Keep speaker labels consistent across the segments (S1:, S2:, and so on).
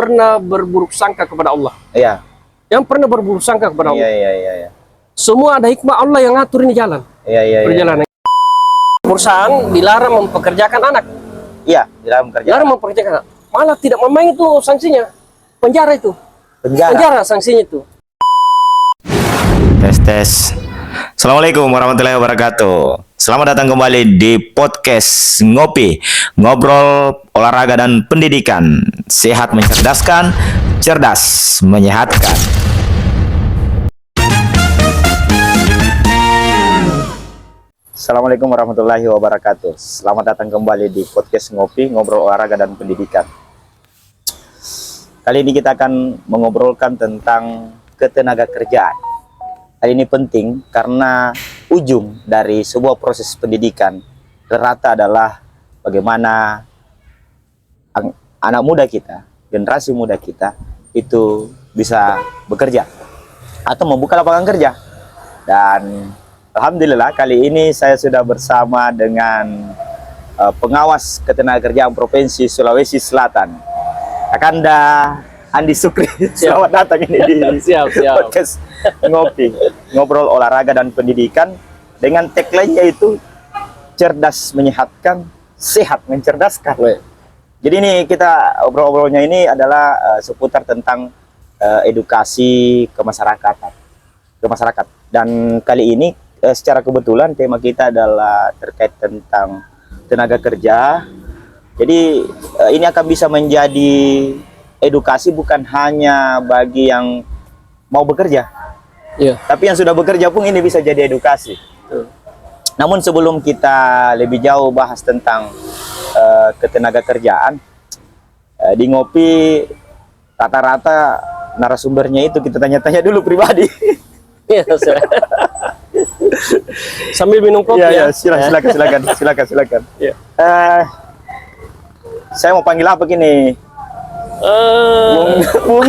S1: pernah berburuk sangka kepada Allah.
S2: Iya.
S1: Yang pernah berburuk sangka kepada Allah.
S2: Iya.
S1: Semua ada hikmah Allah yang ngatur ini jalan.
S2: Iya.
S1: Perjalanan. Perusahaan dilarang mempekerjakan anak.
S2: Iya, dilarang bekerja.
S1: Dilarang mempekerjakan anak. Malah tidak main itu sanksinya. Penjara itu. Penjara sanksinya itu.
S2: Tes. Assalamualaikum warahmatullahi wabarakatuh. Selamat datang kembali di podcast Ngopi, ngobrol olahraga dan pendidikan. Sehat mencerdaskan, cerdas menyehatkan. Assalamualaikum warahmatullahi wabarakatuh. Selamat datang kembali di podcast Ngopi, ngobrol olahraga dan pendidikan. Kali ini kita akan mengobrolkan tentang ketenaga kerjaan. Hal ini penting karena ujung dari sebuah proses pendidikan rata adalah bagaimana anak muda kita, generasi muda kita itu bisa bekerja atau membuka lapangan kerja. Dan alhamdulillah kali ini saya sudah bersama dengan pengawas ketenagakerjaan Provinsi Sulawesi Selatan, Kakanda Andi Sukri. Selamat datang ini di podcast Ngopi, ngobrol olahraga dan pendidikan, dengan tagline-nya itu cerdas menyehatkan, sehat mencerdaskan. Jadi ini kita obrol-obrolnya ini adalah seputar tentang edukasi ke masyarakat. Dan kali ini secara kebetulan tema kita adalah terkait tentang tenaga kerja. Jadi ini akan bisa menjadi edukasi bukan hanya bagi yang mau bekerja, tapi yang sudah bekerja pun ini bisa jadi edukasi. Namun sebelum kita lebih jauh bahas tentang ketenaga kerjaan, di Ngopi rata-rata narasumbernya itu kita tanya-tanya dulu pribadi.
S1: Sambil minum kopi ya.
S2: Silakan. Saya mau panggil apa gini? Bung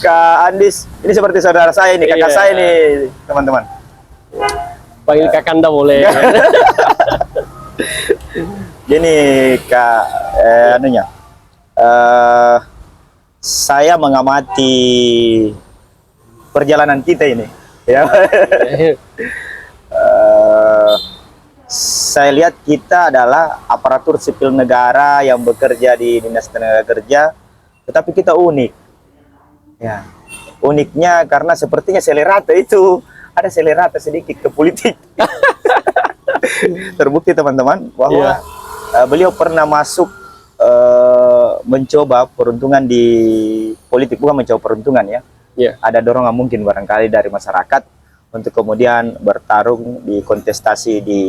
S2: Kak Andis, ini seperti saudara saya ini, kakak saya ini, teman-teman.
S1: Panggil Kakanda boleh.
S2: Gini Kak, saya mengamati perjalanan kita ini, ya. Saya lihat kita adalah aparatur sipil negara yang bekerja di Dinas Tenaga Kerja, tetapi kita unik. Ya, uniknya karena sepertinya selerata itu ada selerata sedikit ke politik. Terbukti teman-teman bahwa beliau pernah masuk mencoba peruntungan di politik, bukan mencoba peruntungan ya. Ada dorongan mungkin barangkali dari masyarakat untuk kemudian bertarung di kontestasi di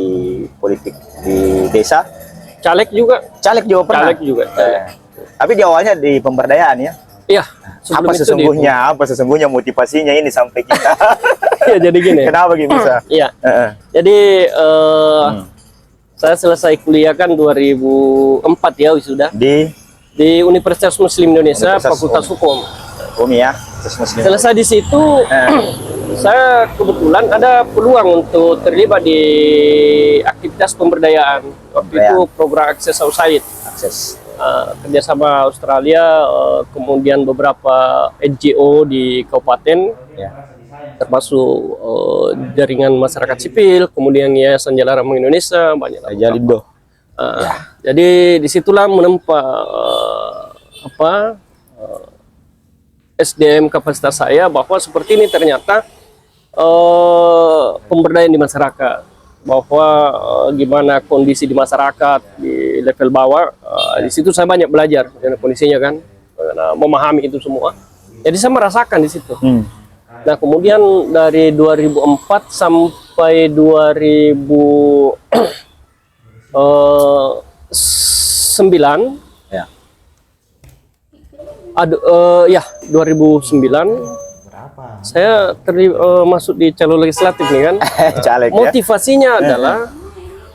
S2: politik di desa. Caleg juga pernah. Tapi di awalnya di pemberdayaan ya.
S1: Iya.
S2: Apa sesungguhnya motivasinya ini sampai kita?
S1: Ya jadi gini.
S2: Kenapa gitu bisa?
S1: Iya. Jadi saya selesai kuliah kan 2004 ya wisuda. Di Universitas Muslim Indonesia, Fakultas Hukum.
S2: Ya.
S1: Selesai di situ, saya kebetulan ada peluang untuk terlibat di aktivitas pemberdayaan. Waktu itu program Access Outside, kerjasama Australia, kemudian beberapa NGO di kabupaten, termasuk jaringan masyarakat sipil, kemudian Yayasan Jalaram Indonesia, banyak. Jadi disitulah menempa SDM kapasitas saya bahwa seperti ini ternyata pemberdayaan di masyarakat, bahwa gimana kondisi di masyarakat di level bawah. Di situ saya banyak belajar kondisinya kan, memahami itu semua. Jadi saya merasakan di situ. Nah kemudian dari 2004 sampai 2009 saya masuk di calon legislatif nih kan. Motivasinya adalah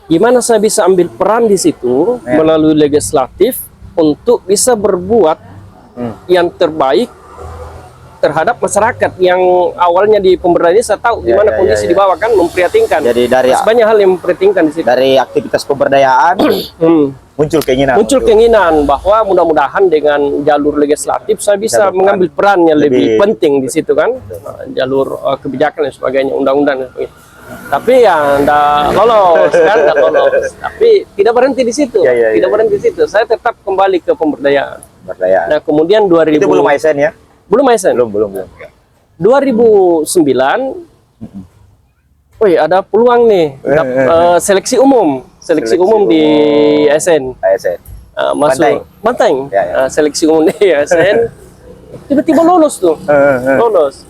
S1: gimana saya bisa ambil peran di situ melalui legislatif untuk bisa berbuat yang terbaik terhadap masyarakat yang awalnya di pemberdayaan. Saya tahu gimana kondisi di bawah kan, memprihatinkan. Jadi dari banyak hal yang memprihatinkan di situ. Dari aktivitas pemberdayaan
S2: muncul
S1: keinginan bahwa mudah-mudahan dengan jalur legislatif saya bisa mengambil peran yang lebih penting di situ kan. Jalur kebijakan dan sebagainya, undang-undang dan sebagainya. Tapi ya enggak lolos kan, enggak lolos. Tapi tidak berhenti di situ. Tidak berhenti di situ. Saya tetap kembali ke pemberdayaan.
S2: Nah,
S1: kemudian 2000
S2: itu belum ASN ya?
S1: Belum ASN.
S2: Belum.
S1: 2009 wih, ada peluang nih seleksi umum di ASN. Masuk Banteng. Seleksi umum di ASN. Tiba-tiba lolos tuh. Lolos.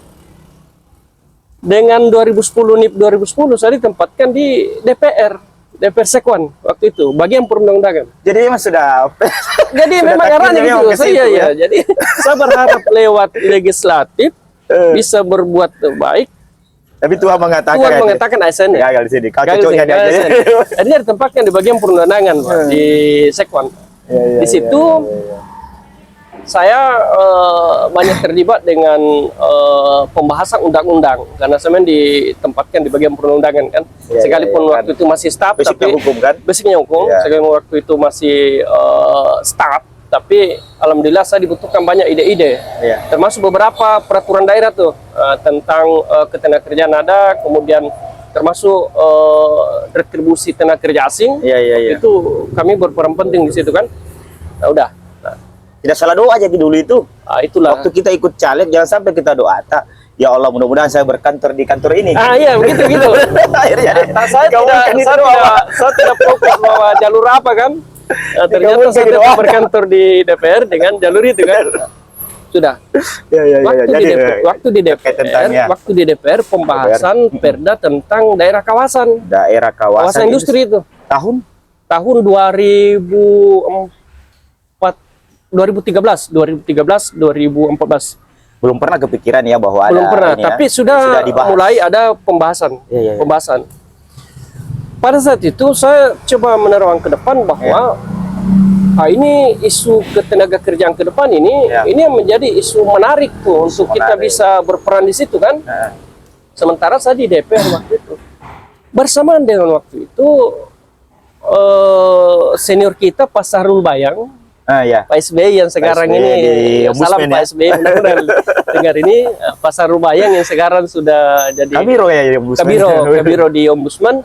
S1: Dengan 2010 NIP 2010 saya ditempatkan di DPR Sekwan waktu itu, bagian perundang-undangan.
S2: Jadi emang sudah
S1: jadi memang arahnya gitu. Saya jadi saya berharap lewat legislatif bisa berbuat baik.
S2: Tapi Tuhan mengatakan
S1: ASN
S2: gagal di sini.
S1: Jadi ditempatkan di bagian perundangan di Sekwan. Di situ saya banyak terlibat dengan pembahasan undang-undang karena saya ditempatkan di bagian perundangan kan. Sekalipun waktu itu masih staf, tapi
S2: hukum kan?
S1: Basicnya hukum. Sekalipun waktu itu masih staf, tapi alhamdulillah saya dibutuhkan banyak ide-ide, termasuk beberapa peraturan daerah tuh tentang ketenagakerjaan ada, kemudian termasuk retribusi tenaga kerja asing. Itu kami berperan penting di situ kan. Nah, udah.
S2: Tidak salah doa aja dulu itu.
S1: Itulah.
S2: Waktu kita ikut caleg jangan sampai kita doa, ya Allah mudah-mudahan saya berkantor di kantor ini.
S1: Iya begitu. Akhirnya saya tidak fokus bahwa jalur apa kan. Ternyata saya tetap berkantor di DPR dengan jalur itu kan. Sudah. Waktu di DPR pembahasan perda tentang daerah kawasan. Kawasan industri itu. Tahun 2013, 2014.
S2: Belum pernah kepikiran ya bahwa
S1: belum pernah, tapi sudah mulai ada pembahasan. Pada saat itu saya coba menerawang ke depan bahwa ini isu ketenaga kerjaan ke depan ini yang menjadi isu menarik tuh untuk kita bisa berperan di situ kan. Sementara saya di DPR waktu itu. Bersamaan dengan waktu itu senior kita Pak Sahrul Bayang, Pak SBY yang sekarang ini salam Pak SBY mudah-mudahan dengar ini, Pak Sahrul Bayang yang sekarang sudah jadi Kabiro di Ombudsman.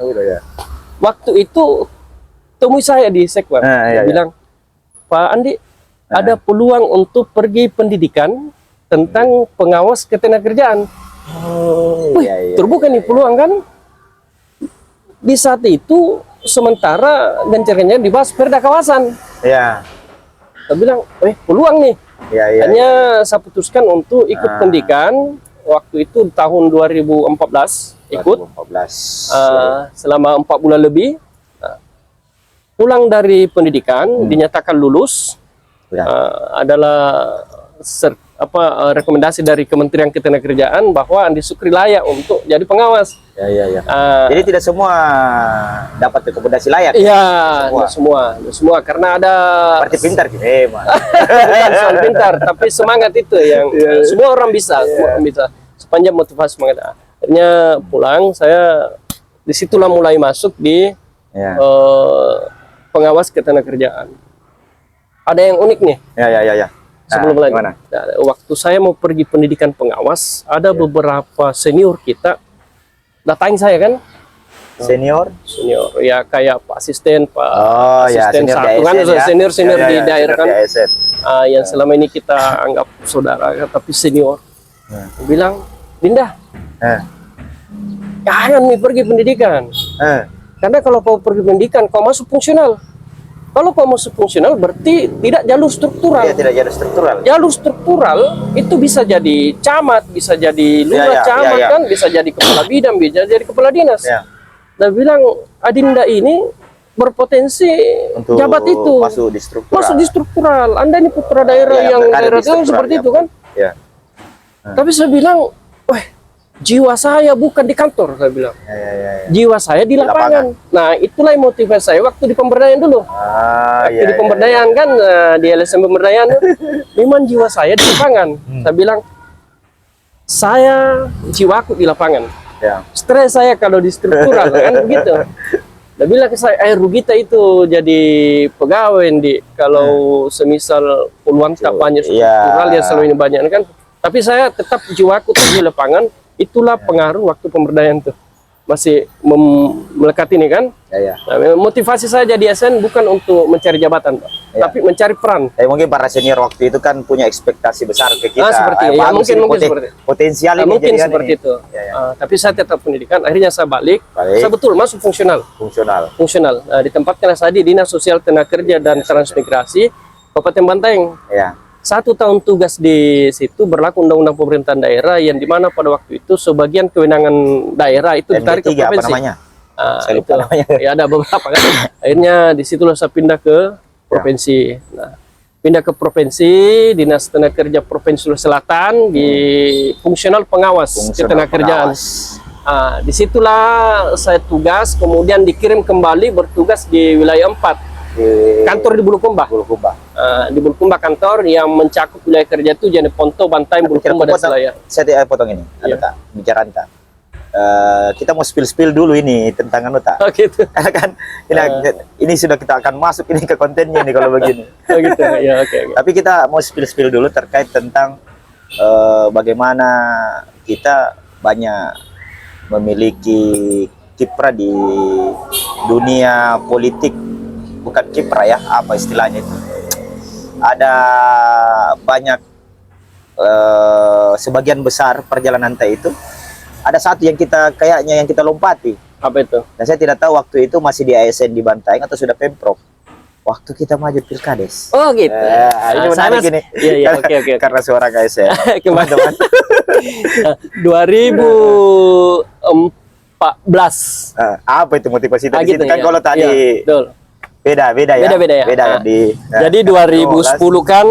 S1: Waktu itu temui saya di Sekwan, bilang, Pak Andi, ada peluang untuk pergi pendidikan tentang pengawas ketenagakerjaan. Terbuka nih peluang kan. Di saat itu sementara gencar-gencar dibahas perda kawasan. Saya bilang, peluang nih. Hanya saya putuskan untuk ikut pendidikan. Waktu itu tahun 2014 ikut. Selama 4 bulan lebih. Pulang dari pendidikan, dinyatakan lulus. Adalah rekomendasi dari Kementerian Ketenagakerjaan bahwa Andi Sukri layak untuk jadi pengawas.
S2: Jadi tidak semua dapat rekomendasi layak.
S1: Semua karena ada
S2: berarti pintar gitu.
S1: Bukan soal pintar, tapi semangat itu yang semua orang bisa, sepanjang motivasi semangat. Akhirnya pulang, saya disitulah mulai masuk di pengawas ketenagakerjaan. Ada yang unik nih. Sebelum lanjut, waktu saya mau pergi pendidikan pengawas, ada beberapa senior kita datang saya kan. Senior ya kayak Pak Asisten, Asisten satu kan, senior di daerah kan, yang selama ini kita anggap saudara, tapi senior. Bilang, Dinda, jangan nih pergi pendidikan, karena kalau kau pergi pendidikan, kau masuk fungsional. Kalau kau masuk fungsional berarti tidak jalur struktural.
S2: Tidak jalur struktural.
S1: Jalur struktural itu bisa jadi camat, bisa jadi lurah camat kan, bisa jadi kepala bidang, bisa jadi kepala dinas. Dan bilang Adinda ini berpotensi untuk jabat itu. Masuk di struktural. Anda ini putra daerah yang daerah seperti itu kan. Tapi saya bilang, jiwa saya bukan di kantor, saya bilang. Jiwa saya di lapangan. Nah, itulah yang motivasi saya waktu di pemberdayaan dulu. Waktu di pemberdayaan kan, di LSM pemberdayaan, memang jiwa saya di lapangan. Saya bilang, saya jiwaku di lapangan. Stres saya kalau di struktural kan begitu. Saya Dia bilang ke saya, rugi kita itu jadi pegawai di kalau semisal puluhan tak banyak struktural ya selalu ini banyak kan. Tapi saya tetap jiwaku di lapangan, itulah pengaruh waktu pemberdayaan tuh. Masih melekat ini kan. Nah, motivasi saya jadi ASN bukan untuk mencari jabatan, Pak, tapi mencari peran.
S2: Mungkin para senior waktu itu kan punya ekspektasi besar ke kita.
S1: Seperti ya, mungkin seperti
S2: potensial ini
S1: mungkin
S2: jadikan
S1: seperti
S2: ini.
S1: itu. Tapi saya tetap pendidikan. Akhirnya saya balik. Saya betul masuk fungsional. Nah, ditempatkan saya di Dinas Sosial Tenaga Kerja dan Transmigrasi Kabupaten Bantaeng. 1 tahun tugas di situ, berlaku undang-undang pemerintahan daerah yang dimana pada waktu itu sebagian kewenangan daerah itu ditarik ke provinsi. Itu, ya ada beberapa kan. Akhirnya disitulah saya pindah ke provinsi. Nah, pindah ke provinsi, Dinas Tenaga Kerja Provinsi Sulawesi Selatan di fungsional pengawas ketenagakerjaan. Disitulah saya tugas, kemudian dikirim kembali bertugas di wilayah 4. Kantor di Bulukumba. Di Bulukumba kantor yang mencakup wilayah kerja itu jadi Ponto, Bantaeng, Bulukumba dan Selayar.
S2: Saya potong ini, tak bicara tak. Kita mau spill dulu ini tentang tak.
S1: Gitu.
S2: Kan ini sudah kita akan masuk ini ke kontennya nih kalau begini.
S1: Gitu. Ya, oke.
S2: Tapi kita mau spill dulu terkait tentang bagaimana kita banyak memiliki kiprah di dunia politik. Bukan kiprah ya, apa istilahnya itu? Ada banyak sebagian besar perjalanan itu ada satu yang kayaknya kita lompati.
S1: Apa itu?
S2: Dan saya tidak tahu waktu itu masih di ASN di Bantaeng atau sudah Pemprov. Waktu kita maju Pilkades.
S1: Oh gitu.
S2: Ini menarik gini.
S1: Iya, oke.
S2: Karena suara ASN. Teman-teman.
S1: 2014.
S2: Apa itu motivasi tadi?
S1: Gitu,
S2: kan kalau tadi beda ya. Jadi 2010 kan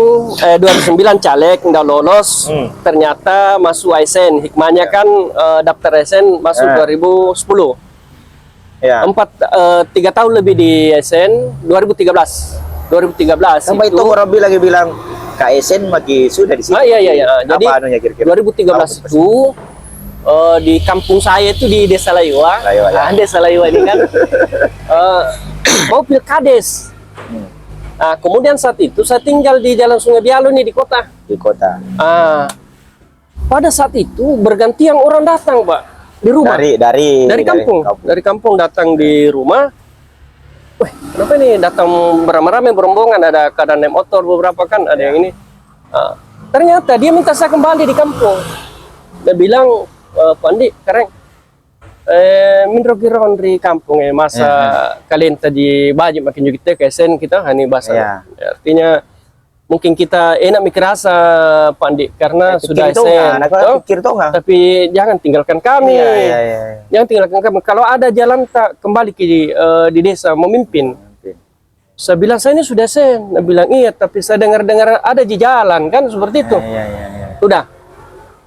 S2: 2009 caleg nggak lolos, ternyata masuk ASN. Hikmahnya kan daftar ASN masuk 2010. 3 tahun lebih di ASN 2013. Sampai itu orang bilang KSN lagi sudah di sini.
S1: Iya. Jadi
S2: apa anunya kira-kira?
S1: 2013 itu di kampung saya itu di Desa Layua. Desa Layua ini kan mau Pilkades. Nah, kemudian saat itu saya tinggal di Jalan Sungai Bialo nih di kota. Pada saat itu bergantian orang datang, Pak, di rumah. Dari kampung datang di rumah. Wah, kenapa ini datang beramai-ramai berombongan, ada kadang naik motor beberapa kan, ada yang ini. Ternyata dia minta saya kembali di kampung. Dia bilang, Pak Andi, kareng mindro giron di kampung masa kalian tadi baju makin juga kita KSN kita hani bahasa. Artinya mungkin kita enak mikir rasa Pak Andi karena sudah ASN. Tapi jangan tinggalkan kami. Jangan tinggalkan kami. Kalau ada jalan tak kembali ke di desa memimpin. Saya bilang saya ini sudah ASN. Dia bilang iya, tapi saya dengar-dengar ada di jalan kan seperti itu. Udah.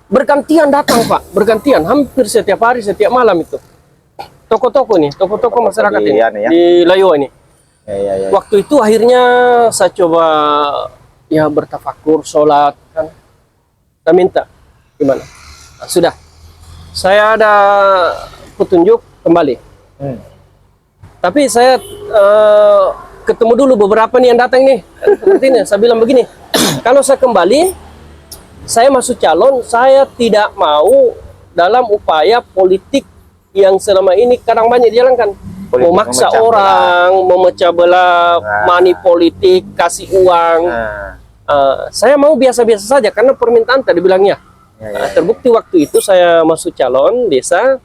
S1: Bergantian datang, Pak, bergantian hampir setiap hari, setiap malam itu. Toko-toko masyarakat ini di Layua ini. Waktu itu akhirnya saya coba ya bertafakur, sholat kan. Saya minta gimana? Nah, sudah. Saya ada petunjuk kembali. Tapi saya ketemu dulu beberapa nih yang datang nih. Seperti ini, saya bilang begini, kalau saya kembali saya masuk calon, saya tidak mau dalam upaya politik yang selama ini kadang banyak dijalankan. Memaksa orang, memecah belah, money politik, kasih uang. Saya mau biasa-biasa saja karena permintaan tadi bilangnya. Terbukti waktu itu saya masuk calon desa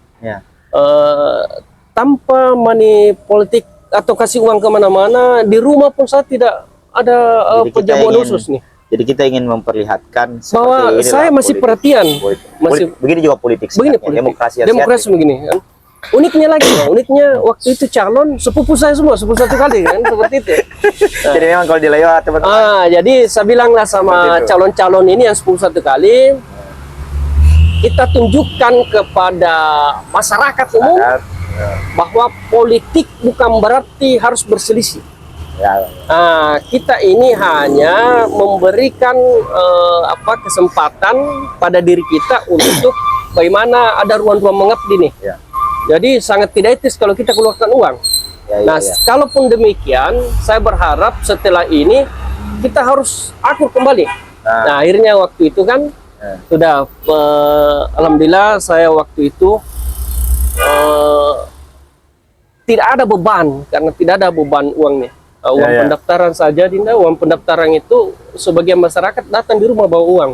S1: tanpa money politik atau kasih uang kemana-mana. Di rumah pun saya tidak ada penjamuan khusus nih.
S2: Jadi kita ingin memperlihatkan
S1: bahwa saya masih perhatian.
S2: Begini juga politik.
S1: Begini politik. Demokrasi begini kan. Uniknya lagi, uniknya waktu itu calon sepupu saya semua, sepupu satu kali kan, seperti itu.
S2: Jadi memang kalau di Layua teman-teman.
S1: Jadi saya bilanglah sama calon-calon ini yang sepupu satu kali, kita tunjukkan kepada masyarakat umum bahwa politik bukan berarti harus berselisih. Kita ini hanya memberikan kesempatan pada diri kita untuk bagaimana ada ruang-ruang mengabdi nih. Jadi sangat tidak etis kalau kita keluarkan uang. Nah, kalaupun demikian, saya berharap setelah ini kita harus akur kembali. Nah, akhirnya waktu itu kan sudah, alhamdulillah saya waktu itu tidak ada beban, karena tidak ada beban uangnya. Uang pendaftaran saja, Dinda. Uang pendaftaran itu sebagian masyarakat datang di rumah bawa uang.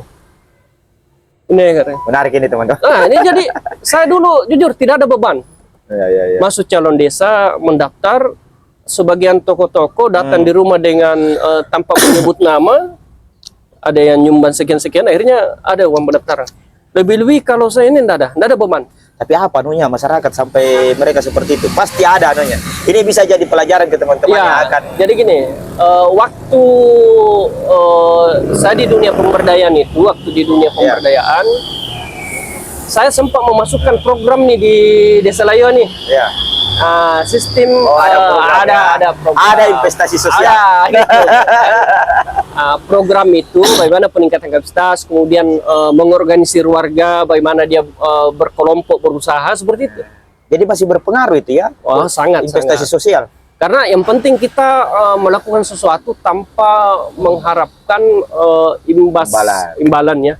S1: Ini katanya.
S2: Menarik ini teman-teman.
S1: Nah, ini jadi saya dulu jujur tidak ada beban. Masuk calon desa, mendaftar, sebagian toko-toko datang di rumah dengan tanpa menyebut nama, ada yang nyumbang sekian-sekian, akhirnya ada uang pendaftaran. Lebih-lebih kalau saya ini tidak ada beban.
S2: Tapi apa anunya masyarakat sampai mereka seperti itu? Pasti ada anunya. Ini bisa jadi pelajaran ke teman-teman yang akan.
S1: Jadi gini, waktu saya di dunia pemberdayaan itu, saya sempat memasukkan program nih di Desa Layo nih. Sistem ada program.
S2: Ada investasi sosial.
S1: Gitu. Program itu bagaimana peningkatan kapasitas, kemudian mengorganisir warga, bagaimana dia berkelompok berusaha seperti itu.
S2: Jadi masih berpengaruh itu ya?
S1: Sangat.
S2: Investasi sosial.
S1: Karena yang penting kita melakukan sesuatu tanpa mengharapkan imbalannya.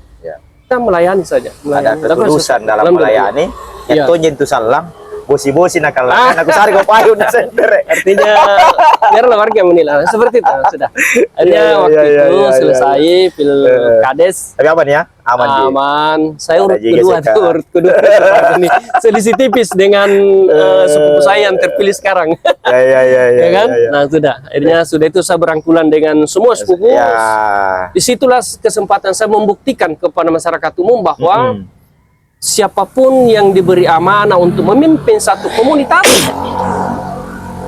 S1: Kita melayani saja.
S2: Ada ketulusan dalam melayani. Yang tonjen itu salang. Bosi-bosi nakal aku sari kau payu
S1: artinya biarlah warga yang menilai seperti itu sudah. Akhirnya waktu itu selesai pilkades.
S2: Tapi aman ya?
S1: Aman. Saya urut kedua ini selisih tipis dengan sepupu saya yang terpilih sekarang. Ya kan? Nah sudah. Akhirnya sudah itu saya berangkulan dengan semua sepupu. Disitulah kesempatan saya membuktikan kepada masyarakat umum bahwa siapapun yang diberi amanah untuk memimpin satu komunitas,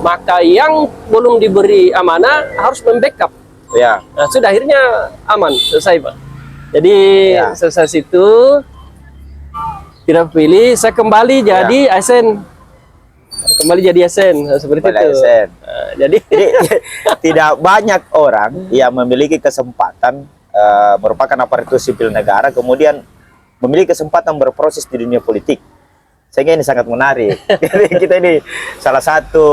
S1: maka yang belum diberi amanah harus membackup. Nah, sudah akhirnya aman, selesai Pak. Jadi selesai situ, tidak pilih, saya kembali jadi ASN. Kembali jadi ASN, seperti itu. Jadi
S2: tidak banyak orang yang memiliki kesempatan merupakan aparatur sipil negara, kemudian memiliki kesempatan berproses di dunia politik. Sehingga ini sangat menarik. Jadi kita ini salah satu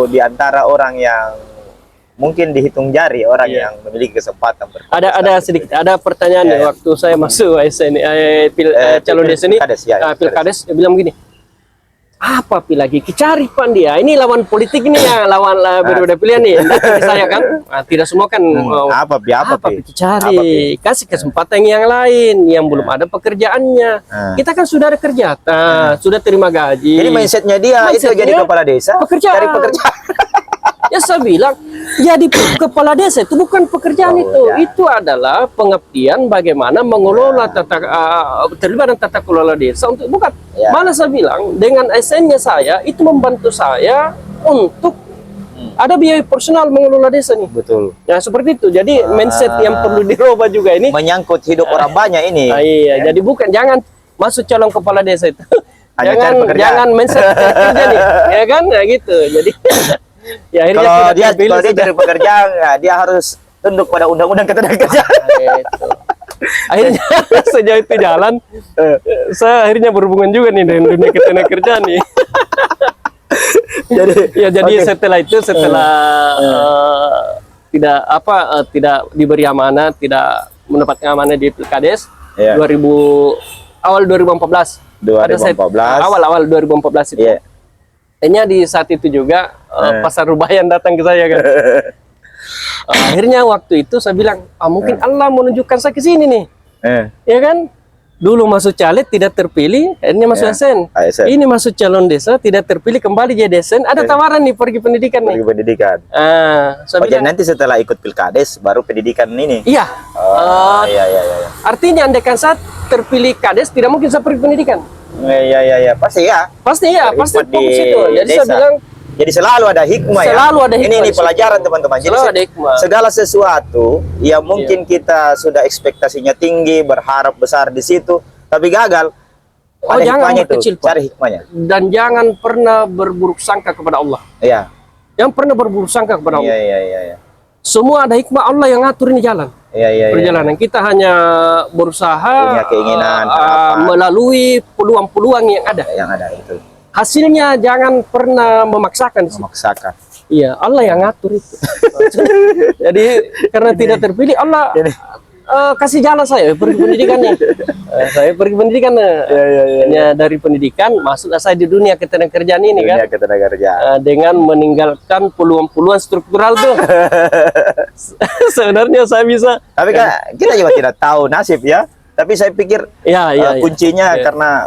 S2: di antara orang yang mungkin dihitung jari orang yang memiliki kesempatan berproses.
S1: Ada pertanyaan nih waktu saya masuk ASN calon desa ini, pilkades, dia bilang begini, apa lagi cari pan dia ini lawan politik ini ya, lawan berbeda pilihan nih. Saya kan tidak semua kan apa cari, kasih kesempatan yang lain yang belum ada pekerjaannya. Kita kan sudah ada kerja, sudah terima gaji.
S2: Jadi mindsetnya dia itu jadi kepala desa, cari pekerjaan.
S1: Ya saya bilang jadi kepala desa itu bukan pekerjaan, itu adalah pengabdian bagaimana mengelola terlibat dalam tata kelola desa untuk bukan. Malah saya bilang dengan ASN-nya saya itu membantu saya untuk ada biaya personal mengelola desa nih. Betul. Ya seperti itu. Jadi mindset yang perlu dirubah juga ini.
S2: Menyangkut hidup orang banyak ini.
S1: Iya. Jadi bukan jangan masuk calon kepala desa itu. jangan mindset kerja nih. Ya kan? Ya gitu. Jadi ya,
S2: kalau dia cari pekerjaan, dia harus tunduk pada undang-undang ketenagakerjaan.
S1: Akhirnya sejauh itu jalan, saya akhirnya berhubungan juga nih dengan dunia ketenagakerjaan nih. Jadi setelah itu tidak diberi amanah, tidak mendapatkan amanah di pilkades 2014. Awal 2014 itu. Akhirnya di saat itu juga Pasar Rubayan datang ke saya kan. Akhirnya waktu itu saya bilang, mungkin Allah menunjukkan saya ke sini nih. Ya kan? Dulu masuk caleg tidak terpilih, akhirnya masuk ASN. Ini masuk calon desa tidak terpilih, kembali jadi ASN. Ada tawaran nih pergi pendidikan nih.
S2: Pergi pendidikan. Jadi nanti setelah ikut pilkades baru pendidikan ini.
S1: Iya. Artinya andaikan saat terpilih kades tidak mungkin saya pergi pendidikan. Pasti fokus itu. Jadi saya bilang,
S2: jadi selalu ada hikmah. Ini pelajaran teman-teman. Jadi segala sesuatu yang mungkin kita sudah ekspektasinya tinggi, berharap besar di situ, tapi gagal.
S1: Jangan berkecil,
S2: cari hikmahnya.
S1: Dan jangan pernah berburuk sangka kepada Allah. Jangan pernah berburuk sangka kepada Allah. Semua ada hikmah Allah yang ngatur ini jalan. Perjalanan kita hanya berusaha
S2: punya keinginan
S1: melalui peluang-peluang yang ada.
S2: Itu.
S1: hasilnya jangan pernah memaksakan.
S2: Memaksakan.
S1: Iya, Allah yang ngatur itu. Jadi karena tidak terpilih, Allah kasih jalan saya pergi pendidikan nih. Saya pergi pendidikan hanya dari pendidikan masuklah saya di dunia ketenagakerjaan ini kan.
S2: Ketenagakerjaan.
S1: Dengan meninggalkan peluang-peluang struktural tuh. Sebenarnya saya bisa.
S2: Tapi kan kita juga tidak tahu nasib ya. Tapi saya pikir kuncinya karena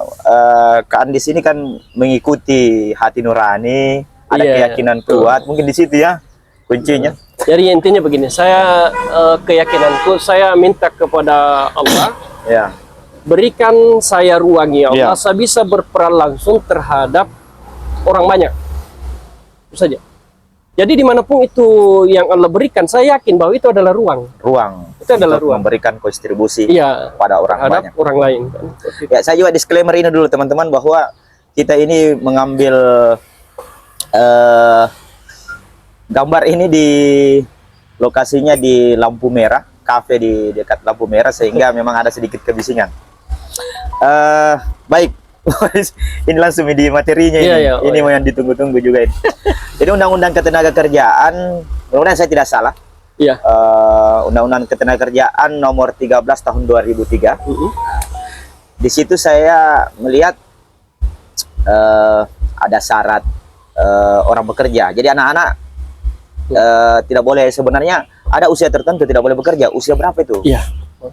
S2: Kak Andis ini kan mengikuti hati nurani, ada keyakinan kuat, mungkin di situ ya kuncinya.
S1: Jadi intinya begini, saya keyakinanku, saya minta kepada Allah, berikan saya ruang ya Allah, saya bisa berperan langsung terhadap orang banyak, itu saja. Jadi dimanapun itu yang Allah berikan, saya yakin bahwa itu adalah ruang. Itu adalah ruang.
S2: Memberikan kontribusi pada orang banyak.
S1: Orang lain. Kan?
S2: Ya, saya juga disclaimer ini dulu teman-teman bahwa kita ini mengambil gambar ini di lokasinya di lampu merah, kafe di dekat lampu merah, sehingga memang ada sedikit kebisingan. Baik. Ini langsung di materinya ini. Ini yang ditunggu-tunggu juga ini. Jadi Undang-Undang Ketenagakerjaan, mudah-mudahan saya tidak salah. Undang-Undang Ketenagakerjaan nomor 13 tahun 2003. Di situ saya melihat ada syarat orang bekerja. Jadi anak-anak tidak boleh, sebenarnya ada usia tertentu tidak boleh bekerja. Usia berapa itu?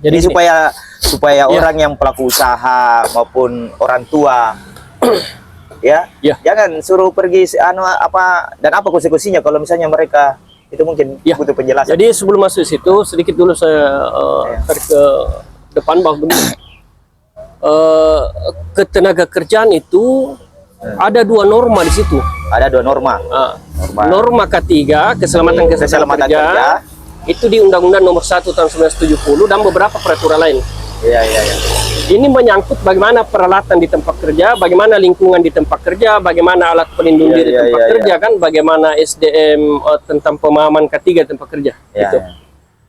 S2: Jadi supaya orang yang pelaku usaha maupun orang tua jangan suruh pergi dan apa konsekuensinya kalau misalnya mereka itu mungkin butuh penjelasan.
S1: Jadi sebelum masuk situ sedikit dulu saya tarik ke depan bahwa ketenagakerjaan itu ada dua norma di situ.
S2: Ada dua norma.
S1: Norma ketiga keselamatan kerja. Itu di Undang-Undang Nomor 1 Tahun 1970 dan beberapa peraturan lain. Ini menyangkut bagaimana peralatan di tempat kerja, bagaimana lingkungan di tempat kerja, bagaimana alat pelindung diri di tempat kerja, kan, bagaimana SDM tentang pemahaman ketiga tempat kerja. Gitu.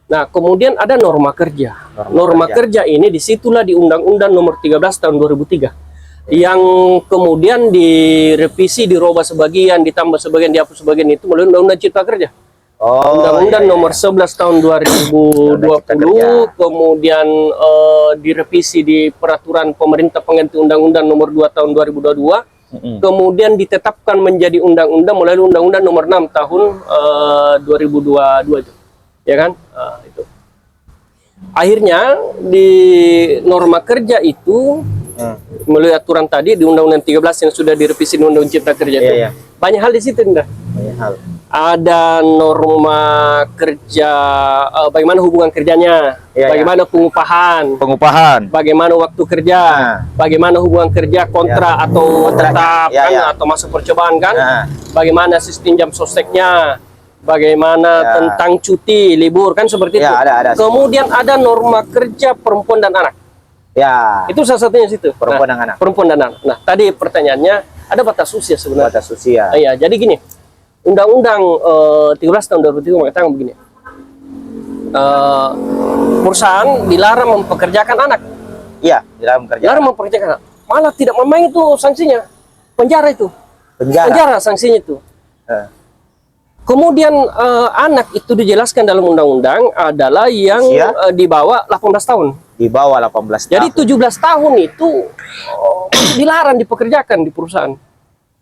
S1: Nah, kemudian ada norma kerja. Norma kerja ini disitulah di Undang-Undang Nomor 13 Tahun 2003. Yang kemudian direvisi, dirubah sebagian, ditambah sebagian, dihapus sebagian itu melalui Undang-Undang Cipta Kerja. Undang-Undang Nomor 11 Tahun 2020, kemudian direvisi di Peraturan Pemerintah Pengganti Undang-Undang Nomor 2 Tahun 2022, kemudian ditetapkan menjadi undang-undang melalui Undang-Undang Nomor 6 Tahun 2022 itu, ya kan? Itu. Akhirnya di norma kerja itu melalui aturan tadi di Undang-Undang 13 yang sudah direvisi di Undang-Undang Cipta Kerja itu banyak hal di situ, banyak hal. Ada norma kerja, bagaimana hubungan kerjanya, bagaimana pengupahan, bagaimana waktu kerja, bagaimana hubungan kerja kontrak atau tetap atau masa percobaan kan, bagaimana sistem jam sosteknya, bagaimana tentang cuti, libur kan seperti itu. Kemudian ada norma kerja perempuan dan anak. Itu salah satunya situ. Perempuan dan anak. Perempuan dan anak. Nah, tadi pertanyaannya ada batas usia sebenarnya. Batas usia. Iya, jadi gini. Undang-Undang 13 tahun 2003 mengatakan begini. Perusahaan dilarang mempekerjakan anak. Iya, dilarang mempekerjakan anak. Malah tidak main itu sanksinya. Penjara itu. Penjara sanksinya itu. Kemudian anak itu dijelaskan dalam undang-undang adalah yang di bawah 18 tahun. Di bawah 18 tahun. Jadi 17 tahun itu dilarang dipekerjakan di perusahaan.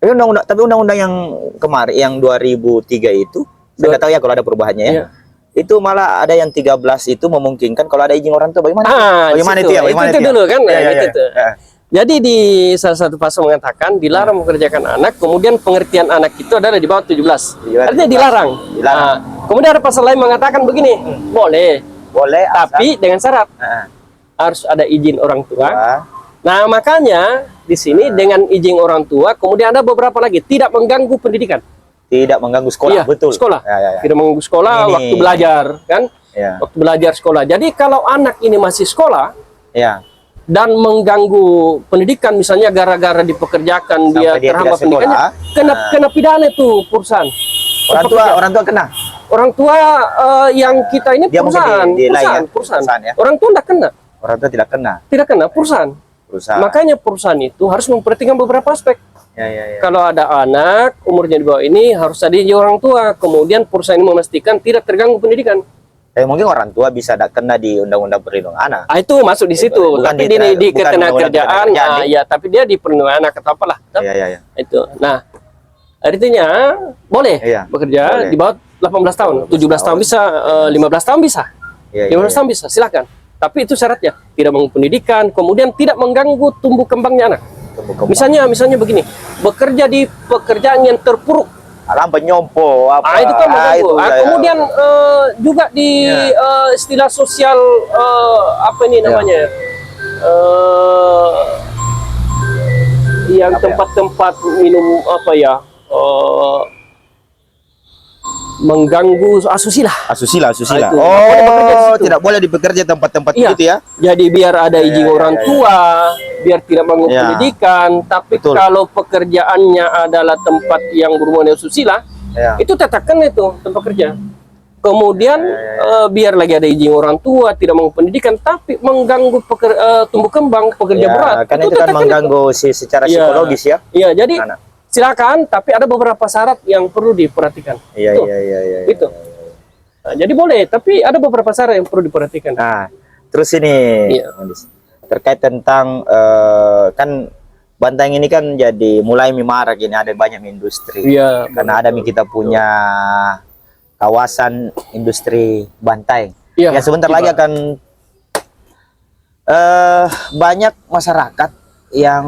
S1: Tapi undang-undang yang kemarin yang 2003 itu saya nggak tahu ya kalau ada perubahannya ya. Itu malah ada yang 13 itu memungkinkan kalau ada izin orang tua. Bagaimana? Bagaimana itu ya? Bagaimana itu dulu kan? Jadi di salah satu pasal mengatakan dilarang mengerjakan anak, kemudian pengertian anak itu adalah di bawah 17. Artinya dilarang. Kemudian ada pasal lain mengatakan begini, boleh, tapi dengan syarat harus ada izin orang tua. Nah, makanya di sini dengan izin orang tua, kemudian ada beberapa lagi tidak mengganggu pendidikan. Tidak mengganggu sekolah, betul. Sekolah. Tidak mengganggu sekolah, waktu belajar, kan? Waktu belajar sekolah. Jadi kalau anak ini masih sekolah, dan mengganggu pendidikan, misalnya gara-gara dipekerjakan dia terhambat pendidikannya, kena pidana itu perusahaan. Orang tua kena. Orang tua yang kita ini perusahaan. Orang tua tidak kena. Orang tua tidak kena. Tidak kena perusahaan. Makanya perusahaan itu harus memperhatikan beberapa aspek. Kalau ada anak umurnya di bawah ini harus ada izin orang tua. Kemudian perusahaan ini memastikan tidak terganggu pendidikan.
S2: Mungkin orang tua bisa kena di undang-undang perlindungan anak.
S1: Itu masuk di situ.
S2: Bukan
S1: Tapi di
S2: bukan
S1: ketenagakerjaan, ya tapi dia di perlindungan anak atau apalah. Itu. Nah, artinya boleh bekerja di bawah 18 tahun, 17 tahun bisa, 15 tahun bisa. 15 tahun bisa, silakan. Tapi itu syaratnya tidak mengganggu pendidikan, kemudian tidak mengganggu tumbuh kembangnya anak. Misalnya begini, bekerja di pekerjaan yang terpuruk.
S2: Alam penyompo apa?
S1: Itu kan mengganggu. Kemudian juga di istilah sosial apa ini namanya? Yang tempat-tempat minum apa ya? Mengganggu asusila.
S2: Tidak boleh bekerja tempat-tempat itu ya.
S1: Jadi biar ada izin orang tua, biar tidak mengganggu pendidikan. Tapi kalau pekerjaannya adalah tempat yang berhubungan dengan asusila, itu tetapkan itu tempat kerja. Kemudian biar lagi ada izin orang tua, tidak mengganggu pendidikan, tapi mengganggu tumbuh kembang pekerja berat.
S2: Karena itu kan mengganggu secara psikologis ya.
S1: Iya, jadi silakan, tapi ada beberapa syarat yang perlu diperhatikan. Itu. Nah, jadi boleh, tapi ada beberapa syarat yang perlu diperhatikan.
S2: Nah, terus ini terkait tentang kan Bantaeng ini kan jadi mulai marak ini, ada banyak industri. Karena ada kita punya kawasan industri Bantaeng. Ya sebentar lagi akan banyak masyarakat yang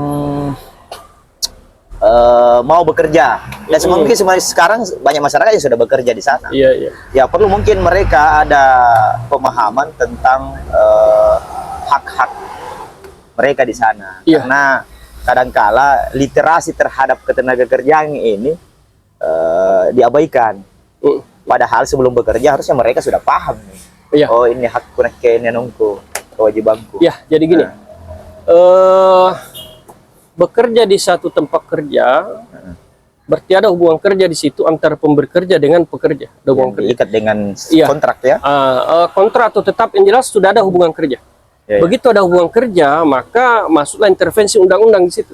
S2: mau bekerja, dan mungkin sekarang banyak masyarakat yang sudah bekerja di sana. Ya perlu mungkin mereka ada pemahaman tentang hak-hak mereka di sana, karena kadangkala literasi terhadap ketenagakerjaan ini diabaikan. Padahal sebelum bekerja harusnya mereka sudah paham nih. Oh ini hakku, ini nungku, kewajibanku. Jadi gini. Bekerja di satu tempat kerja, berarti ada hubungan kerja di situ antara pemberi kerja dengan pekerja. Ada hubungan kerja. Diikat dengan kontrak ya? Kontrak atau tetap yang jelas sudah ada hubungan kerja. Begitu ada hubungan kerja, maka masuklah intervensi undang-undang di situ.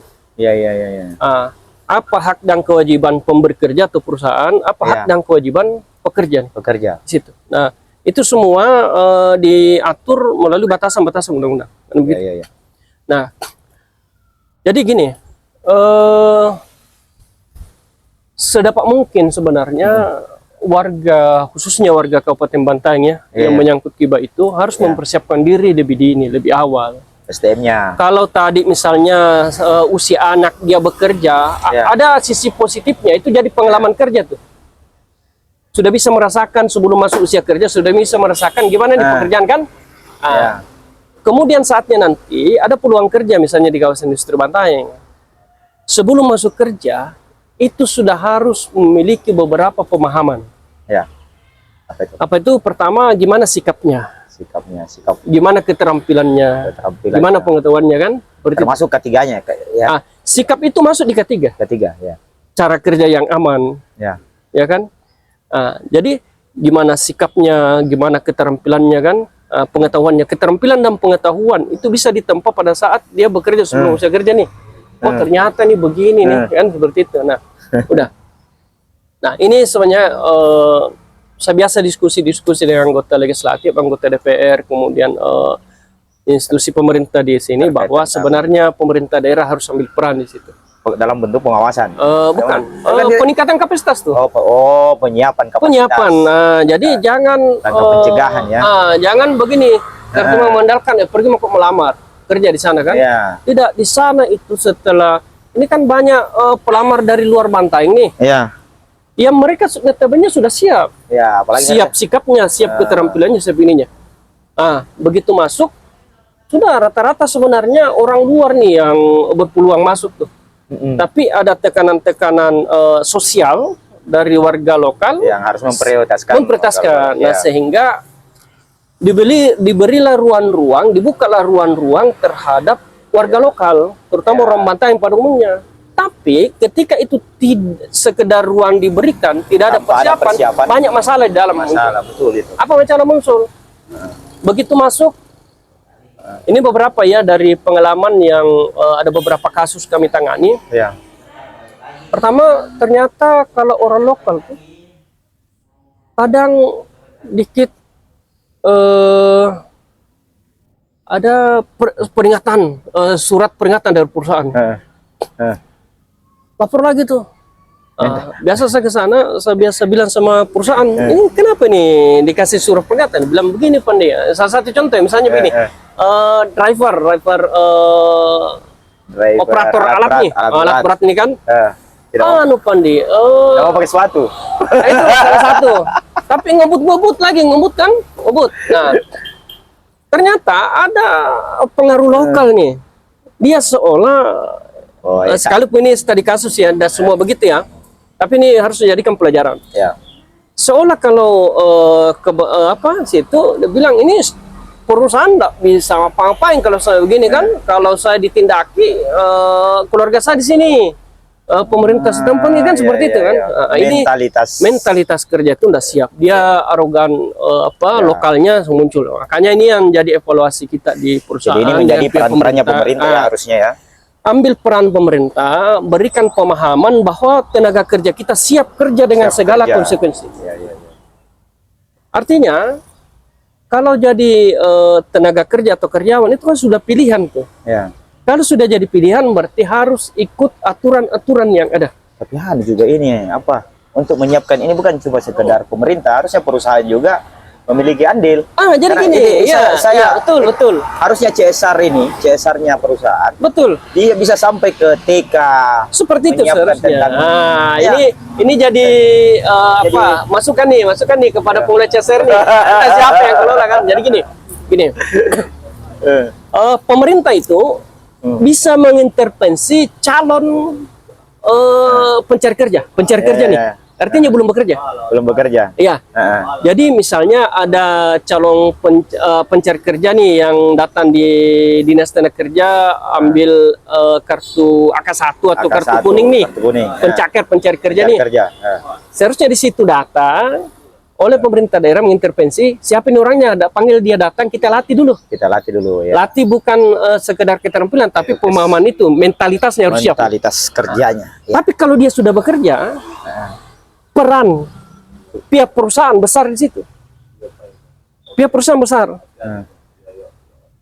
S2: Apa hak dan kewajiban pemberi kerja atau perusahaan? Apa hak dan kewajiban pekerja? Di situ. Nah, itu semua diatur melalui batasan-batasan undang-undang. Nah. Jadi gini, sedapat mungkin sebenarnya warga, khususnya warga Kabupaten Bantaeng yang menyangkut hibah itu harus mempersiapkan diri lebih dini, lebih awal. SDM-nya. Kalau tadi misalnya usia anak dia bekerja, ada sisi positifnya, itu jadi pengalaman kerja tuh. Sudah bisa merasakan sebelum masuk usia kerja, sudah bisa merasakan gimana di pekerjaan kan? Kemudian saatnya nanti ada peluang kerja misalnya di kawasan industri Bantaeng. Sebelum masuk kerja, itu sudah harus memiliki beberapa pemahaman. Apa itu? Pertama, gimana sikapnya? Gimana keterampilannya? Gimana pengetahuannya kan? Termasuk ketiganya.
S1: Sikap itu masuk di ketiga. Cara kerja yang aman. Ya kan? Jadi gimana sikapnya, gimana keterampilannya kan? Pengetahuannya, keterampilan dan pengetahuan itu bisa ditempa pada saat dia bekerja sebelum usia kerja nih. Oh ternyata nih begini nih kan, seperti itu. Nah, udah. Nah ini sebenarnya saya biasa diskusi dengan anggota legislatif, anggota DPR, kemudian institusi pemerintah di sini bahwa sebenarnya pemerintah daerah harus ambil peran di situ.
S2: Dalam bentuk pengawasan?
S1: Bukan, peningkatan kapasitas tuh.
S2: Penyiapan kapasitas.
S1: Penyiapan. Jadi jangan
S2: pencegahan ya.
S1: Jangan begini, karena mengandalkan pergi mau melamar kerja di sana kan? Tidak, di sana itu setelah ini kan banyak pelamar dari luar Bantaeng nih. Ya mereka notabene sudah siap. Siap sikapnya, siap keterampilannya, siap ininya. Begitu masuk, sudah rata-rata sebenarnya orang luar nih yang berpeluang masuk tuh. Tapi ada tekanan-tekanan sosial dari warga lokal
S2: yang harus memprioritaskan.
S1: Nah, sehingga diberilah ruang-ruang, dibukalah ruang-ruang terhadap warga lokal, terutama orang Bantaeng pada umumnya. Tapi ketika itu tidak sekedar ruang diberikan, tidak ada persiapan, banyak masalah di dalam.
S2: Betul itu.
S1: Apa masalah muncul? Begitu masuk, ini beberapa ya dari pengalaman yang ada beberapa kasus kami tangani. Pertama, ternyata kalau orang lokal tuh kadang dikit ada peringatan, surat peringatan dari perusahaan. Lapor lagi tuh. Biasa saya ke sana, saya biasa bilang sama perusahaan, ini kenapa nih dikasih surat peringatan? Bilang begini Pandai. Salah satu contoh, misalnya begini, driver operator alat nih, alat berat ini kan. Anu Pandi,
S2: mau pakai sepatu.
S1: Itu salah satu. Tapi ngebut lagi, ngebut kan, ngebut. Nah, ternyata ada pengaruh lokal nih. Dia seolah sekalipun ini studi kasus ya, dan semua begitu ya. Tapi ini harus dijadikan pelajaran.
S2: Ya.
S1: Seolah kalau situ dia bilang ini perusahaan tidak bisa apa-apain kalau saya begini kan. Kalau saya ditindaki, keluarga saya di sini. Pemerintah setempat kan seperti itu kan. Ini mentalitas kerja itu udah siap. Dia arogan lokalnya muncul. Makanya ini yang jadi evaluasi kita di perusahaan.
S2: Jadi ini menjadi peran-perannya pemerintah ya, harusnya ya.
S1: Ambil peran pemerintah, berikan pemahaman bahwa tenaga kerja kita siap kerja dengan segala konsekuensi. Artinya kalau jadi tenaga kerja atau karyawan itu kan sudah pilihan tuh.
S2: Ya.
S1: Kalau sudah jadi pilihan berarti harus ikut aturan-aturan yang ada.
S2: Tapi ada juga ini untuk menyiapkan ini bukan cuma sekedar pemerintah, harusnya perusahaan juga memiliki andil.
S1: Jadi gini, betul.
S2: Harusnya CSR-nya perusahaan.
S1: Betul.
S2: Dia bisa sampai ke TK.
S1: Seperti itu seharusnya. Ini jadi masukan nih kepada pengelola CSR nih. Siapa yang kelola kan? Jadi gini. Pemerintah itu bisa mengintervensi calon pencari kerja nih. Artinya belum bekerja. Iya. Jadi misalnya ada calon pencari kerja nih yang datang di Dinas Tenaga Kerja, ambil kartu AK1 atau kartu kuning nih. Pencaket pencari kerja nih. Seharusnya di situ data oleh pemerintah daerah mengintervensi, siapin orangnya, panggil dia datang, kita latih dulu ya. Latih bukan sekedar keterampilan, tapi pemahaman itu, mentalitasnya harus siap.
S2: Mentalitas kerjanya ya.
S1: Tapi kalau dia sudah bekerja, peran pihak perusahaan besar di situ. Pihak perusahaan besar.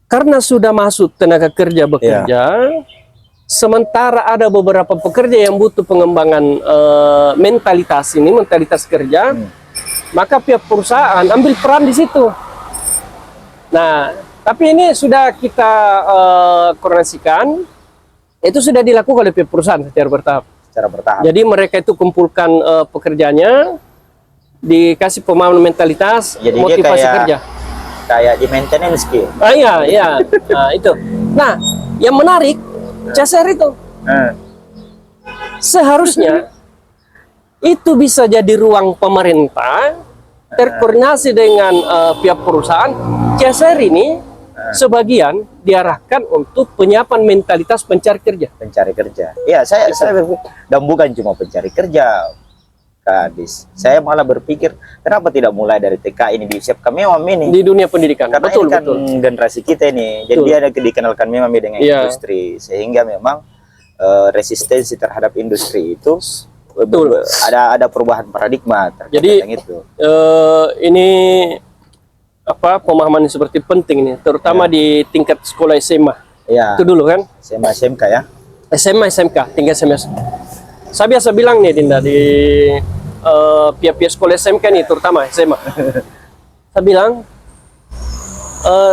S1: Karena sudah masuk tenaga kerja bekerja, sementara ada beberapa pekerja yang butuh pengembangan mentalitas kerja, maka pihak perusahaan ambil peran di situ. Nah, tapi ini sudah kita koordinasikan, itu sudah dilakukan oleh pihak perusahaan secara bertahap. Jadi mereka itu kumpulkan pekerjanya, dikasih pemahaman mentalitas, jadi motivasi kerja.
S2: Kayak di maintenance gitu.
S1: Iya. Nah, itu. Nah, yang menarik, CSR itu seharusnya itu bisa jadi ruang pemerintah terkoordinasi dengan pihak perusahaan. CSR ini sebagian diarahkan untuk penyiapan mentalitas pencari kerja. Ya, saya dan bukan cuma pencari kerja, Kadis. Saya malah berpikir kenapa tidak mulai dari TK ini disiapkan memang ini di dunia pendidikan.
S2: Karena betul. Generasi kita ini, jadi dia ada dikenalkan memang dengan industri, sehingga memang resistensi terhadap industri itu. Betul. Ada perubahan paradigma terkait dengan itu.
S1: Ini pemahaman seperti penting nih, terutama di tingkat sekolah SMA.
S2: Ya.
S1: Itu dulu kan?
S2: SMA SMK ya.
S1: SMA SMK, tingkat SMA. Saya biasa bilang nih Dinda di pihak-pihak sekolah SMK nih, terutama SMA. Saya bilang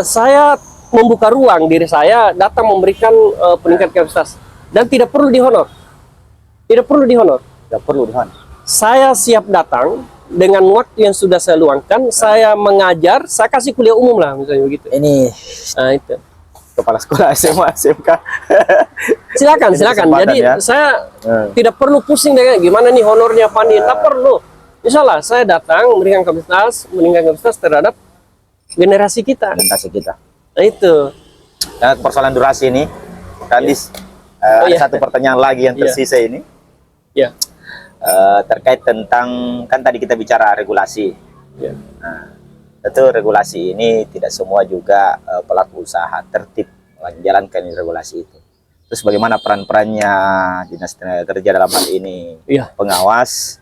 S1: saya membuka ruang diri saya datang memberikan peningkatan kapasitas dan tidak perlu dihonor. Saya siap datang dengan waktu yang sudah saya luangkan, saya mengajar, saya kasih kuliah umum lah misalnya begitu. Itu
S2: Kepala sekolah SMA SMK.
S1: Silakan. Jadi saya tidak perlu pusing dengan gimana nih honornya Pandi, tak perlu. Misalnya saya datang memberikan meningkatkan kapasitas terhadap generasi kita. Nah, itu.
S2: Nah, persoalan durasi ini, Kadis, ada satu pertanyaan lagi yang tersisa ini.
S1: Ya.
S2: Terkait tentang, kan tadi kita bicara regulasi. Nah, tentu regulasi ini tidak semua juga pelaku usaha tertib menjalankan regulasi itu. terus bagaimana peran-perannya Dinas Tenaga Kerja dalam hal ini,
S1: Iya.
S2: pengawas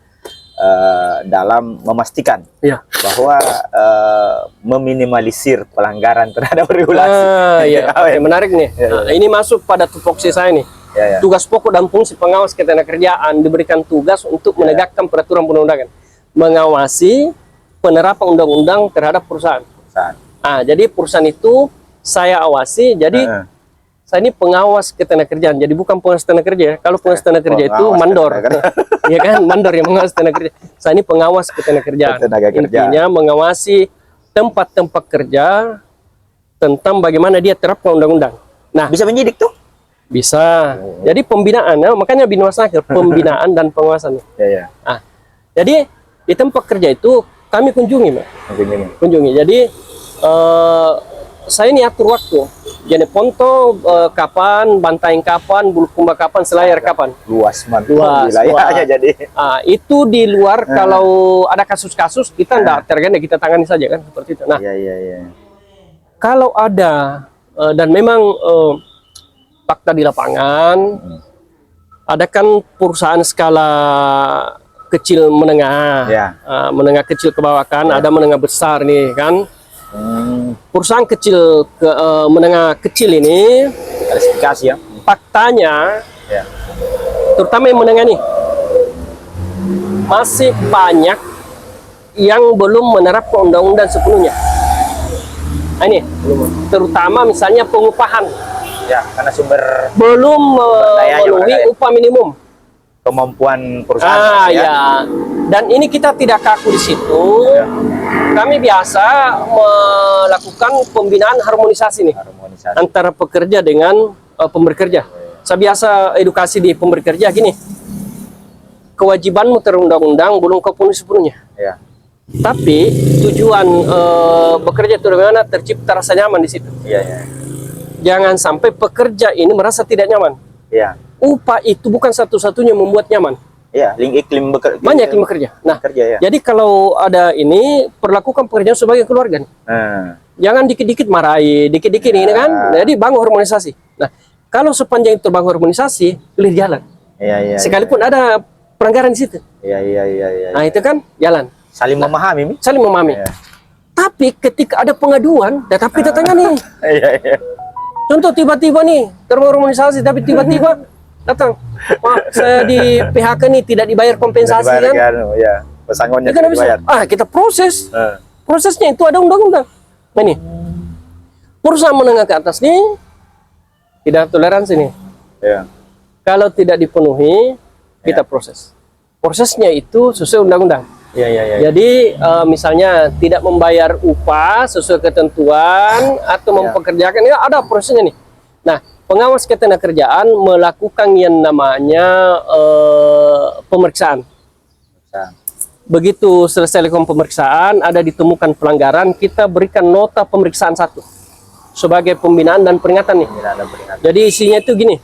S2: dalam memastikan bahwa meminimalisir pelanggaran terhadap regulasi.
S1: Iya, oke, menarik nih. Nah, ini masuk pada tupoksi saya nih. Tugas pokok dan fungsi pengawas ketenagakerjaan diberikan tugas untuk menegakkan peraturan perundangan, mengawasi penerapan undang-undang terhadap perusahaan. Jadi perusahaan itu saya awasi. Jadi saya ini pengawas ketenagakerjaan. Jadi bukan pengawas tenaga kerja. Kalau pengawas tenaga kerja itu mandor, ya kan? Mandor yang mengawas tenaga kerja. Saya ini pengawas ketenagakerjaan. Intinya mengawasi tempat-tempat kerja tentang bagaimana dia terapkan undang-undang. Nah,
S2: bisa menyidik tuh?
S1: Bisa. Jadi pembinaan, makanya binwasnaker, pembinaan dan pengawasan. Jadi di tempat kerja itu kami kunjungi, Mbak. Kunjungi. Jadi saya ini atur waktu. Jadi ponto kapan, bantaing kapan, bulukumba kapan, selayar kapan.
S2: Luas wilayahnya jadi.
S1: Itu di luar kalau ada kasus-kasus kita enggak terganda, kita tangani saja kan seperti itu. Nah, kalau ada dan memang fakta di lapangan, ada kan perusahaan skala kecil menengah, menengah kecil ke bawah kan, ada menengah besar nih kan. Perusahaan kecil menengah kecil ini
S2: klasifikasi ya.
S1: Faktanya, terutama yang menengah nih, masih banyak yang belum menerapkan undang-undang sepenuhnya. Ini terutama misalnya pengupahan.
S2: Karena sumber
S1: belum memenuhi upah minimum.
S2: Kemampuan perusahaan.
S1: Dan ini kita tidak kaku di situ. Kami biasa melakukan pembinaan harmonisasi nih antara pekerja dengan pemberi kerja. Saya biasa edukasi di pemberi kerja gini. Kewajibanmu terundang-undang belum kau penuhi sepenuhnya. Tapi tujuan bekerja itu bagaimana tercipta rasa nyaman di situ. Jangan sampai pekerja ini merasa tidak nyaman. Upah itu bukan satu-satunya membuat nyaman.
S2: Iklim bekerja.
S1: Banyak yang bekerja. Nah, jadi kalau ada ini, perlakukan pekerjaan sebagai keluarga. Jangan dikit-dikit marahi, dikit-dikit ini kan. Jadi bangun harmonisasi. Nah, kalau sepanjang itu bangun harmonisasi, clear jalan. Sekalipun ada pelanggaran di situ. Nah, itu kan jalan.
S2: Saling memahami.
S1: Saling memahami. Tapi ketika ada pengaduan, tetapi kita tangani. Contoh tiba-tiba nih terharmonisasi, tapi tiba-tiba datang, Pak, saya di PHK nih tidak dibayar kompensasi kan?
S2: Pesangonnya
S1: tidak dibayar. Kita proses. Prosesnya itu ada undang-undang. Nah ini, perusahaan menengah ke atas nih tidak toleransi nih. Kalau tidak dipenuhi, kita proses. Prosesnya itu sesuai undang-undang. Jadi misalnya tidak membayar upah sesuai ketentuan atau mempekerjakan, ya ada prosesnya nih. Nah, pengawas ketenagakerjaan melakukan yang namanya pemeriksaan. Begitu selesai lakukan pemeriksaan, ada ditemukan pelanggaran, kita berikan nota pemeriksaan 1 sebagai pembinaan dan peringatan nih. Jadi isinya itu gini,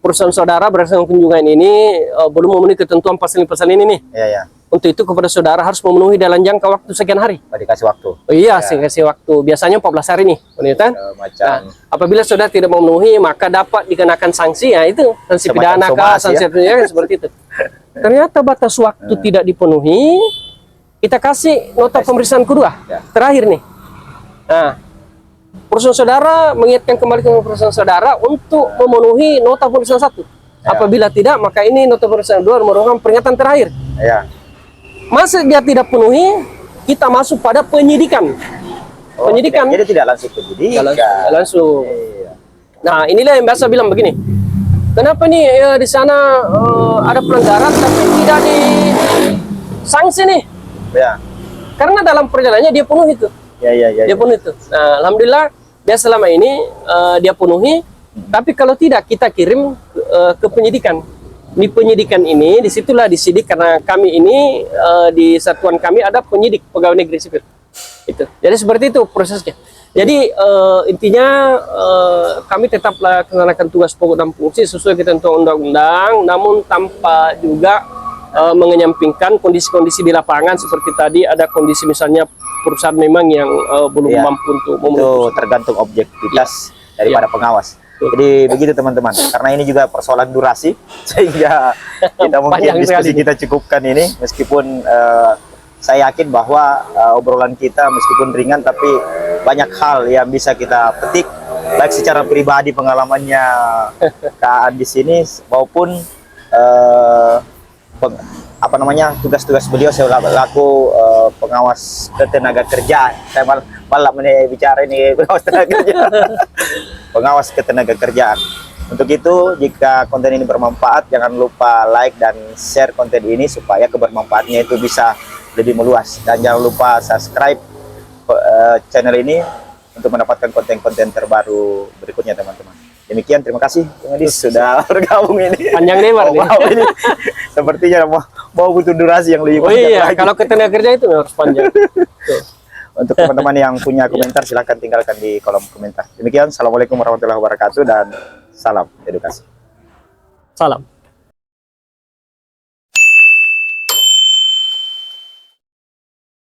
S1: perusahaan saudara berdasarkan kunjungan ini belum memenuhi ketentuan pasal ini nih. Untuk itu kepada saudara harus memenuhi dalam jangka waktu sekian hari.
S2: Dikasih waktu.
S1: Saya kasih waktu. Biasanya 14 hari nih, kan? Nah, apabila saudara tidak memenuhi, maka dapat dikenakan sanksi. Ya itu sanksi pidana kah, sanksi seperti itu. Ternyata batas waktu tidak dipenuhi, kita kasih nota pemeriksaan kedua, terakhir nih. Nah, perusahaan saudara mengingatkan kembali ke perusahaan saudara untuk memenuhi nota pemeriksaan 1. Apabila tidak, maka ini nota pemeriksaan 2 merupakan peringatan terakhir. Masa dia tidak penuhi, kita masuk pada penyidikan. Penyidikan.
S2: Jadi tidak langsung penyidikan.
S1: Langsung. Nah, inilah yang biasa bilang begini. Kenapa nih di sana ada pelanggaran tapi tidak di sanksi nih? Karena dalam perjalanannya dia penuhi itu. Dia penuhi itu. Nah, alhamdulillah dia selama ini dia penuhi. Tapi kalau tidak, kita kirim ke penyidikan. Di penyidikan ini, disitulah disidik karena kami ini di satuan kami ada penyidik pegawai negeri sipil. Itu. Jadi seperti itu prosesnya. Jadi intinya kami tetap melaksanakan tugas pokok dan fungsi sesuai ketentuan undang-undang, namun tanpa juga mengenyampingkan kondisi-kondisi di lapangan seperti tadi ada kondisi misalnya perusahaan memang yang belum mampu untuk memenuhi.
S2: Itu tergantung objektivitas daripada pengawas. Jadi begitu teman-teman, karena ini juga persoalan durasi, sehingga kita mungkin
S1: Panjang
S2: diskusi
S1: sekali.
S2: kita cukupkan ini, meskipun saya yakin bahwa obrolan kita meskipun ringan, tapi banyak hal yang bisa kita petik, baik secara pribadi pengalamannya Kak di sini, maupun apa namanya tugas-tugas beliau selaku pengawas ketenaga kerjaan. Saya malah bicara ini pengawas tenaga kerjaan. Pengawas ketenaga kerjaan. Untuk itu, jika konten ini bermanfaat, jangan lupa like dan share konten ini supaya kebermanfaatnya itu bisa lebih meluas. Dan jangan lupa subscribe channel ini untuk mendapatkan konten-konten terbaru berikutnya, teman-teman. Demikian, terima kasih Bung Edis sudah bergabung ini.
S1: Panjang lebar nih.
S2: Wow, ini sepertinya mau butuh durasi yang lebih
S1: Oh
S2: panjang
S1: iya,
S2: lagi.
S1: kalau ketenaga kerja itu harus panjang. Tuh.
S2: Untuk teman-teman yang punya komentar, silahkan tinggalkan di kolom komentar. Demikian, assalamualaikum warahmatullahi wabarakatuh dan salam edukasi.
S1: Salam.